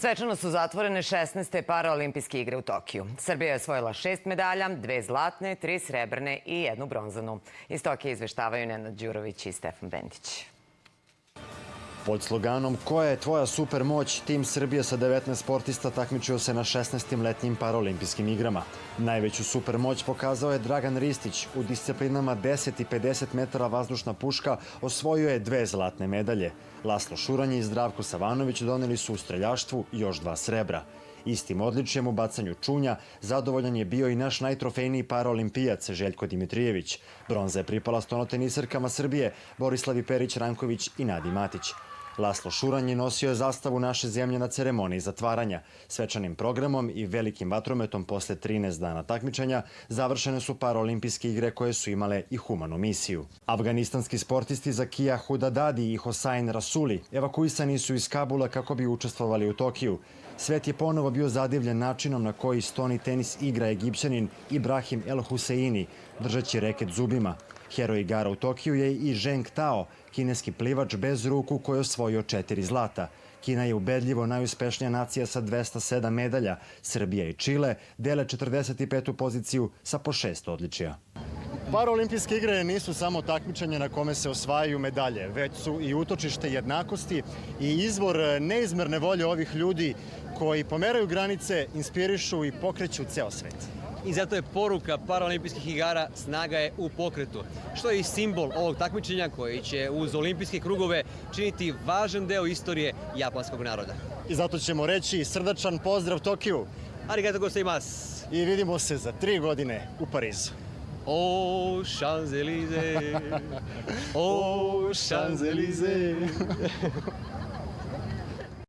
Svečano su zatvorene 16. paraolimpijske igre u Tokiju. Srbija je osvojila 6 medalja, 2 zlatne, 3 srebrne i 1 bronzanu. Iz Tokija izveštavaju Nenad Đurović i Stefan Bendić. Pod sloganom "Koja je tvoja supermoć?" tim Srbije sa 19 sportista takmičio se na 16. letnjim paraolimpijskim igrama. Najveću supermoć pokazao je Dragan Ristić. U disciplinama 10 i 50 metara vazdušna puška osvojio je 2 zlatne medalje. Laslo Šuranj i Zdravko Savanović doneli su u streljaštvu još 2 srebra. Istim odličjem u bacanju čunja zadovoljan je bio i naš najtrofejniji paraolimpijac Željko Dimitrijević. Bronza je pripala stonoteniserkama Srbije Borislavi Perić-Ranković i Nadi Matić. Laslo Šuranj je nosio zastavu naše zemlje na ceremoniji zatvaranja. Svečanim programom i velikim vatrometom posle 13 dana takmičenja završene su paraolimpijske igre koje su imale i humanu misiju. Afganistanski sportisti Zakija Hudadadi i Hosain Rasuli evakuisani su iz Kabula kako bi učestvovali u Tokiju. Svet je ponovo bio zadivljen načinom na koji stoni tenis igra Egipćanin Ibrahim El Huseini, držeći reket zubima. Heroj igara u Tokiju je i Zheng Tao, kineski plivač bez ruku koji je osvojio 4 zlata. Kina je ubedljivo najuspešnija nacija sa 207 medalja. Srbija i Čile dele 45. poziciju sa po 6 odličija. Paraolimpijske igre nisu samo takmičenje na kome se osvajaju medalje, već su i utočište jednakosti i izvor neizmerne volje ovih ljudi koji pomeraju granice, inspirišu i pokreću ceo svet. I zato je poruka paraolimpijskih igara "Snaga je u pokretu", što je i simbol ovog takmičenja koji će uz olimpijske krugove činiti važan deo istorije japanskog naroda. I zato ćemo reći srdačan pozdrav Tokiju. Arigato gozaimasu. I vidimo se za 3 godine u Parizu. O Champs-Élysées, o Champs-Élysées.